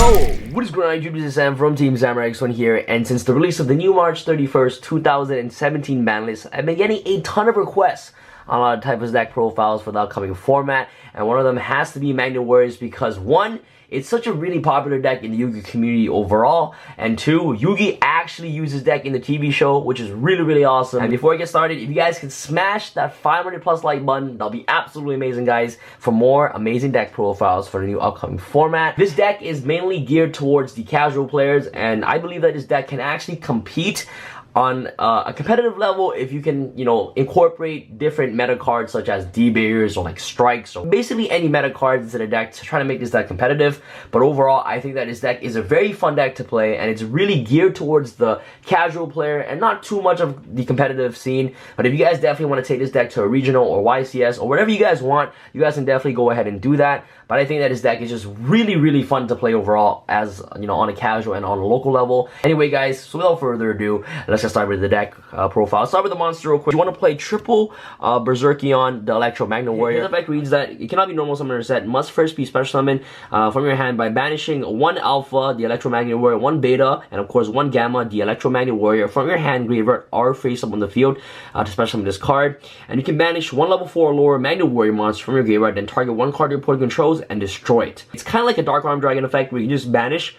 Yo, what is going on YouTube? This is Sam from TeamSamuraiX1 here, and since the release of the new March 31st, 2017 Banlist, I've been getting a ton of requests on a lot of types of deck profiles for the upcoming format, and one of them has to be Magnet Warriors because one, it's such a really popular deck in the Yu-Gi-Oh community overall, and two, Yu-Gi actually uses deck in the TV show, which is really awesome. And before I get started, if you guys can smash that 500+ like button, that'll be absolutely amazing, guys, for more amazing deck profiles for the new upcoming format. This deck is mainly geared towards the casual players, and I believe that this deck can actually compete on a competitive level if you can, you know, incorporate different meta cards such as D-barriers or like strikes or basically any meta cards into the deck to try to make this deck competitive. But overall, I think that this deck is a very fun deck to play, and it's really geared towards the casual player and not too much of the competitive scene. But if you guys definitely want to take this deck to a regional or YCS or whatever you guys want, you guys can definitely go ahead and do that. But I think that this deck is just really fun to play overall, as you know, on a casual and on a local level. Anyway, guys, so without further ado, let's just start with the deck profile. I'll start with the monster real quick. You want to play triple Berserkion, the Electromagnet Warrior. This effect reads that it cannot be normal summoned or set. Must first be special summoned from your hand by banishing one Alpha, the Electromagnet Warrior, one Beta, and of course one Gamma, the Electromagnet Warrior, from your hand, graveyard, or face up on the field to special summon this card. And you can banish one level 4 or lower Magnet Warrior monster from your graveyard, then target one card your opponent controls and destroy it. It's kind of like a Dark Arm Dragon effect where you can just banish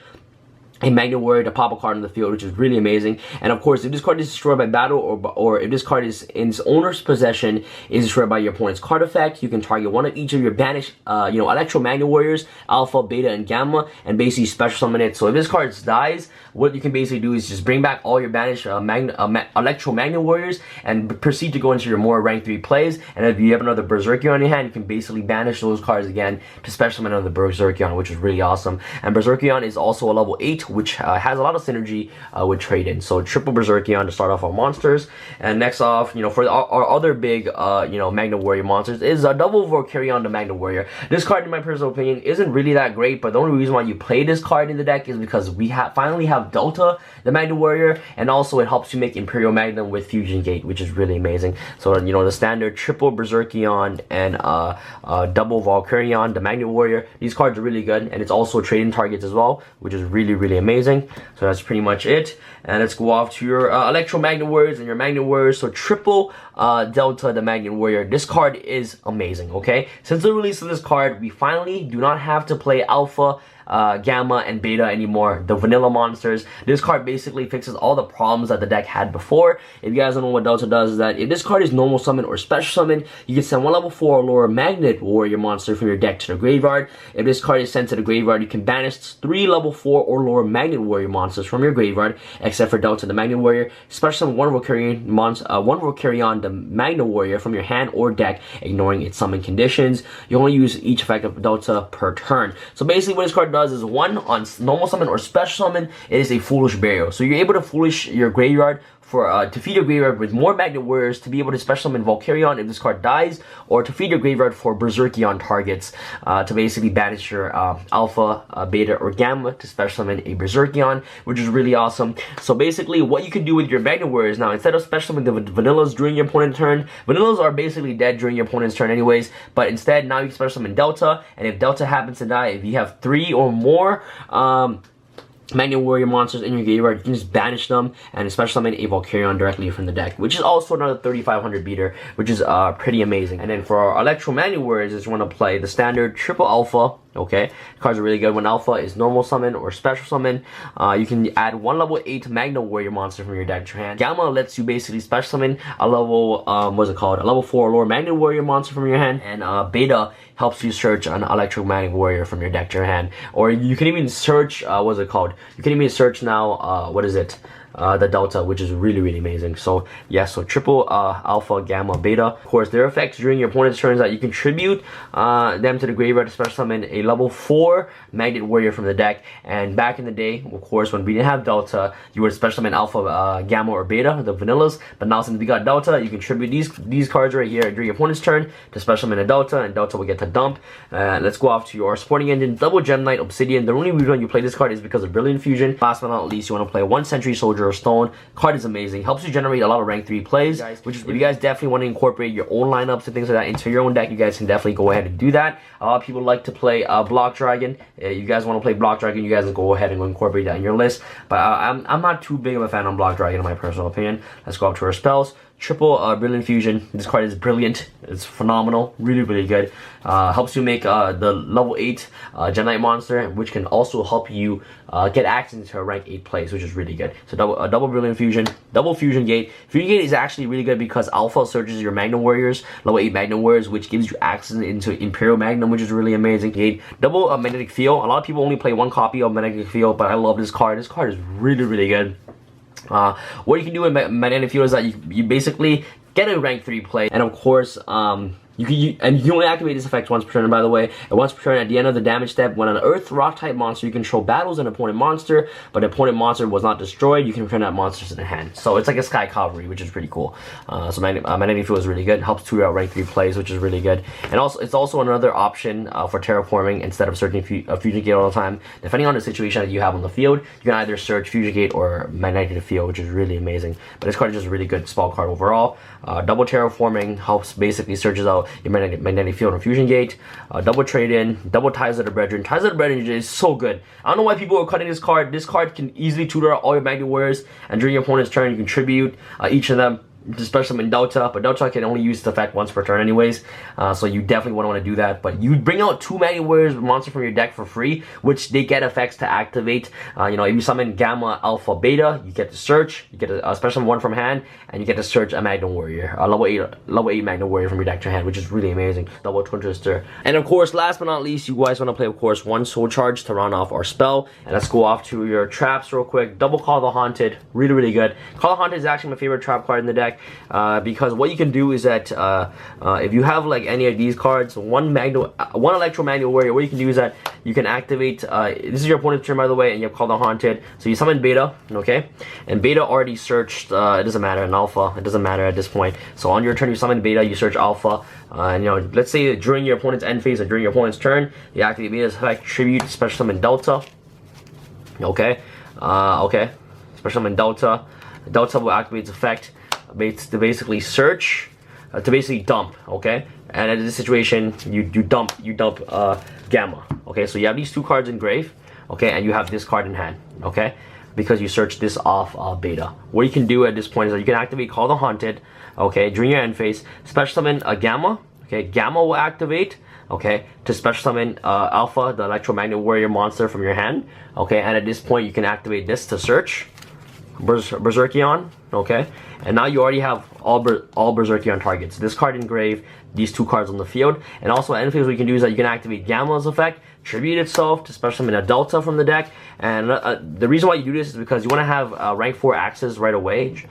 a Magnet Warrior to pop a card on the field, which is really amazing. And of course, if this card is destroyed by battle, or if this card is in its owner's possession, is destroyed by your opponent's card effect, you can target one of each of your banished, Electromagnet Warriors, Alpha, Beta, and Gamma, and basically special summon it. So if this card dies, what you can basically do is just bring back all your banished Electromagnet Warriors and proceed to go into your more rank 3 plays. And if you have another Berserkion on your hand, you can basically banish those cards again to special summon another Berserkion, which is really awesome. And Berserkion is also a level 8, which has a lot of synergy with trade-in. So triple Berserkion to start off our monsters. And next off, you know, for our other big, Magnet Warrior monsters is a double Valkyrion, the Magnet Warrior. This card, in my personal opinion, isn't really that great, but the only reason why you play this card in the deck is because we finally have Delta, the Magnet Warrior, and also it helps you make Imperial Magnum with Fusion Gate, which is really amazing. So, you know, the standard triple Berserkion and double Valkyrion, the Magnet Warrior, these cards are really good, and it's also trade-in targets as well, which is really amazing. So that's pretty much it. And let's go off to your Electromagnet Warriors and your Magnet Warriors. So triple Delta, the Magnet Warrior. This card is amazing, okay? Since the release of this card, we finally do not have to play Alpha, Gamma, and Beta anymore, the vanilla monsters. This card basically fixes all the problems that the deck had before. If you guys don't know what Delta does, is that if this card is normal summon or special summon, you can send one level 4 or lower Magnet Warrior monster from your deck to the graveyard. If this card is sent to the graveyard, you can banish 3 level 4 or lower Magnet Warrior monsters from your graveyard, except for Delta, the Magnet Warrior. Special summon one Valkyrion, the Magnet Warrior, from your hand or deck, ignoring its summon conditions. You only use each effect of Delta per turn. So basically what this card does is, one, on normal summon or special summon, it is a foolish burial. So you're able to foolish your graveyard for to feed your graveyard with more Magnet Warriors to be able to special summon Valkyrion if this card dies, or to feed your graveyard for Berserkion targets to basically banish your Alpha, Beta, or Gamma to special summon a Berserkion, which is really awesome. So basically what you can do with your Magnet Warriors now, instead of special summoning the vanillas during your opponent's turn, vanillas are basically dead during your opponent's turn anyways, but instead now you can special summon Delta, and if Delta happens to die, if you have 3 or more Magnet Warrior monsters in your graveyard, you can just banish them and special summon a Valkyrion directly from the deck, which is also another 3500 beater, which is pretty amazing. And then for our Electromagnet Warriors, is you want to play the standard triple Alpha. Okay, the cards are really good. When Alpha is normal summon or special summon, you can add one level 8 Magnet Warrior monster from your deck to your hand. Gamma lets you basically special summon a level, a level 4 or lower Magnet Warrior monster from your hand, and Beta helps you search an Electromagnet Warrior from your deck to your hand. Or you can even search, you can even search now, the Delta, which is really amazing. So yeah, so triple Alpha, Gamma, Beta. Of course, their effects during your opponent's turns that you contribute them to the graveyard to special summon a level 4 Magnet Warrior from the deck. And back in the day, of course, when we didn't have Delta, you would special summon Alpha, Gamma, or Beta, the vanillas. But now since we got Delta, you contribute these cards right here during your opponent's turn to special summon a Delta, and Delta will get to dump. Let's go off to your Sporting Engine, double Gem Knight, Obsidian. The only reason you play this card is because of Brilliant Fusion. Last but not least, you want to play one Sentry Soldier Treasure of Stone. Card is amazing. Helps you generate a lot of rank 3 plays, which is, if you guys definitely want to incorporate your own lineups and things like that into your own deck, you guys can definitely go ahead and do that. A lot of people like to play Block Dragon. You guys want to play Block Dragon, you guys can go ahead and incorporate that in your list. But I'm not too big of a fan on Block Dragon in my personal opinion. Let's go up to our spells. Triple Brilliant Fusion. This card is brilliant. It's phenomenal. Really, really good. Helps you make the level 8 Gem Knight monster, which can also help you get access into a rank 8 place, which is really good. So double Brilliant Fusion, double Fusion Gate. Fusion Gate is actually really good because Alpha searches your Magnum Warriors, level 8 Magnum Warriors, which gives you access into Imperial Magnum, which is really amazing. Gate. Double Magnetic Field. A lot of people only play one copy of Magnetic Field, but I love this card. This card is really, really good. What you can do with Magnetic Field is that you basically get a rank 3 play, and of course you can only activate this effect once per turn, by the way. And once per turn, at the end of the damage step, when an Earth Rock type monster, you control battles an opponent monster, but the opponent monster was not destroyed, you can return that monster to the hand. So it's like a Sky Cavalry, which is pretty cool. So Magnetic Field is really good. Helps tutor out rank 3 plays, which is really good. And also, it's also another option for terraforming instead of searching Fusion Gate all the time. Depending on the situation that you have on the field, you can either search Fusion Gate or Magnetic Field, which is really amazing. But this card is just a really good spell card overall. Double terraforming helps basically searches out your magnetic field and Fusion Gate. Double trade-in, double Ties of the Brethren. Ties of the Brethren is so good. I don't know why people are cutting this card. This card can easily tutor out all your Magnet Warriors, and during your opponent's turn, you can tribute each of them to special summon Delta, but Delta can only use the effect once per turn anyways, so you definitely wouldn't want to do that. But you bring out 2 Magnet Warriors monster from your deck for free, which they get effects to activate. You know, if you summon Gamma, Alpha, Beta, you get to search, you get a special summon 1 from hand, and you get to search a Magnet Warrior, a level 8 Magnet Warrior from your deck to hand, which is really amazing. Double Twin Twister. And of course, last but not least, you guys want to play, of course, 1 Soul Charge to round off our spell. And let's go off to your traps real quick. Double Call the Haunted, really, really good. Call the Haunted is actually my favorite trap card in the deck, because what you can do is that if you have like any of these cards, one Electromagnet Warrior, what you can do is that you can activate, this is your opponent's turn, by the way, and you have Call the Haunted. So you summon Beta, okay? And Beta already searched, it doesn't matter, and Alpha, it doesn't matter at this point. So on your turn, you summon Beta, you search Alpha, and you know, let's say during your opponent's end phase or during your opponent's turn, you activate Beta's effect, tribute, special summon Delta, okay? Okay, special summon Delta. Delta will activate its effect to basically search, to basically dump, okay? And in this situation, you dump Gamma, okay? So you have these 2 cards in grave, okay, and you have this card in hand, okay? Because you search this off Beta. What you can do at this point is that you can activate Call the Haunted, okay, during your end phase, special summon a Gamma, okay? Gamma will activate, okay, to special summon Alpha, the Electromagnet Warrior monster from your hand, okay? And at this point, you can activate this to search Berserkion, okay? And now you already have all Berserkion targets. This card in grave, these 2 cards on the field, and also at end phase what you can do is that you can activate Gamma's effect, tribute itself to special summon a Delta from the deck. And the reason why you do this is because you want to have rank 4 access right away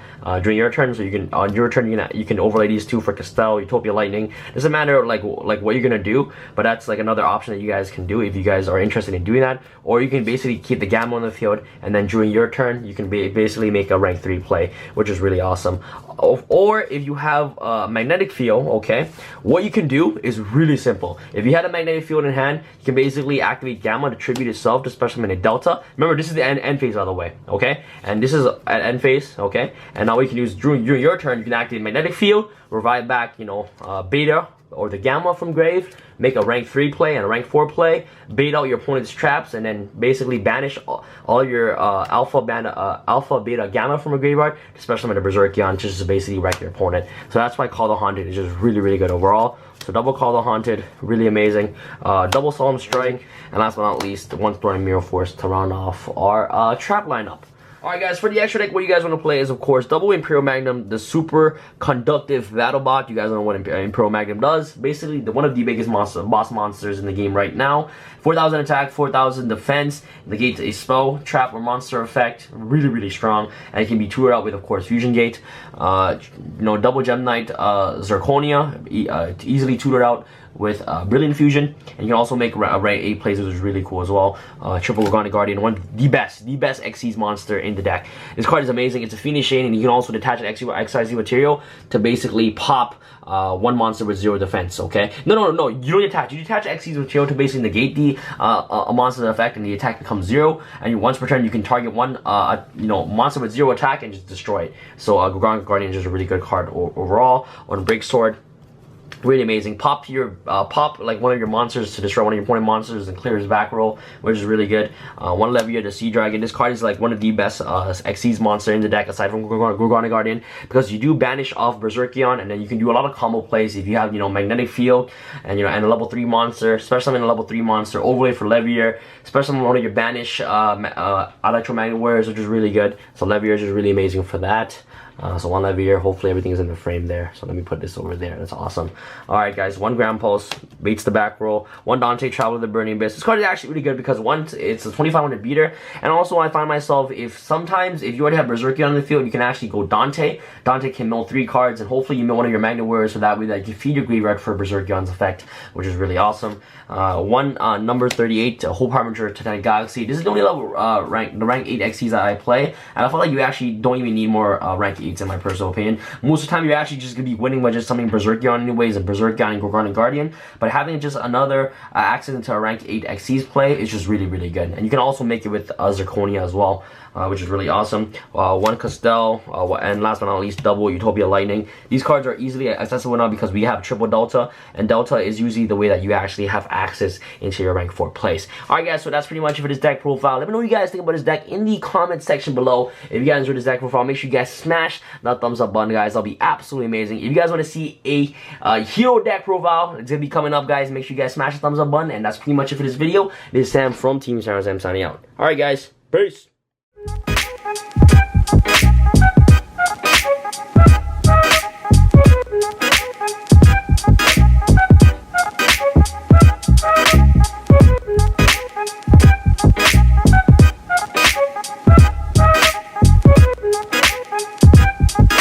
during your turn. So you can, on your turn, you can overlay these 2 for Castell, Utopia Lightning. Doesn't matter like what you're gonna do, but that's like another option that you guys can do if you guys are interested in doing that. Or you can basically keep the Gamma on the field, and then during your turn, you can basically make a rank 3 play, which is really awesome. Or if you have Magnetic Field, okay, what you can do is really simple. If you had a Magnetic Field in hand, you can basically activate Gamma to tribute itself to special summon a Delta. Remember, this is the end phase, by the way, okay? And this is at end phase, okay? And now what you can do is during your turn, you can activate Magnetic Field, revive back, you know, Beta or the Gamma from grave, make a rank 3 play and a rank 4 play, bait out your opponent's traps, and then basically banish all your Alpha, Beta, Gamma from a graveyard to special summon a Berserkion, just to basically wreck your opponent. So that's why Call the Haunted is just really, really good overall. So double Call the Haunted, really amazing. Double Solemn Strike, and last but not least, 1 Thorn Mirror Force to round off our trap lineup. Alright guys, for the extra deck, what you guys want to play is, of course, double Imperial Magnum, the super conductive battle bot. You guys know what Imperial Magnum does. Basically, one of the biggest boss monsters in the game right now. 4,000 attack, 4,000 defense, negates a spell, trap, or monster effect. Really, really strong. And it can be tutored out with, of course, Fusion Gate. You know, double Gem Knight, Zirconia, easily tutored out. with Brilliant Fusion, and you can also make rank 8 plays, which is really cool as well. Triple Gorgonic Guardian, the best Xyz monster in the deck. This card is amazing. It's a Phoenix Chain, and you can also detach an XYZ material to basically pop one monster with 0 defense. Okay, no, you don't detach. You detach XYZ material to basically negate the a monster's effect, and the attack becomes 0. And once per turn, you can target one monster with 0 attack and just destroy it. So Gorgonic Guardian is just a really good card overall. On Break Sword, really amazing. Pop like one of your monsters to destroy one of your opponent monsters and clear his back row, which is really good. One Levier, the Sea Dragon. This card is like one of the best Xyz monster in the deck aside from Gorgonic Guardian, because you do banish off Berserkion, and then you can do a lot of combo plays if you have Magnetic Field and and a level 3 monster, special in a level 3 monster, overlay for Levier, special one of your banish electromagnet warriors, which is really good. So Levier is just really amazing for that. So one Levier, hopefully everything is in the frame there. So let me put this over there. That's awesome. Alright guys, 1 Ground Post, baits the back row. 1 Dante, Traveler of the Burning Abyss. This card is actually really good because one, it's a 2500 beater, and also I find myself, sometimes if you already have Berserkion on the field, you can actually go Dante. Dante can mill 3 cards, and hopefully you mill one of your Magnet Warriors, so that way that you feed your graveyard for Berserkion's effect, which is really awesome. Number 38, Hope Harbinger, Titanic Galaxy. This is the only level rank 8 XYZ that I play, and I feel like you actually don't even need more rank 8s in my personal opinion. Most of the time you're actually just gonna be winning by just summoning Berserkion anyways, and Berserkion and Gorgonic Guardian, but having just another access into a rank 8 XYZ play is just really good. And you can also make it with Zirconia as well, which is really awesome. 1 Castell, and last but not least, double Utopia Lightning. These cards are easily accessible now because we have triple Delta, and Delta is usually the way that you actually have access into your rank 4 place. Alright guys, so that's pretty much it for this deck profile. Let me know what you guys think about this deck in the comment section below. If you guys enjoyed this deck profile, make sure you guys smash that thumbs up button, guys. That'll be absolutely amazing. If you guys want to see a hero deck profile, it's gonna be coming up, guys. Make sure you guys smash the thumbs up button, and that's pretty much it for this video. This is Sam from Team Samurai. I'm signing out. Alright guys, peace.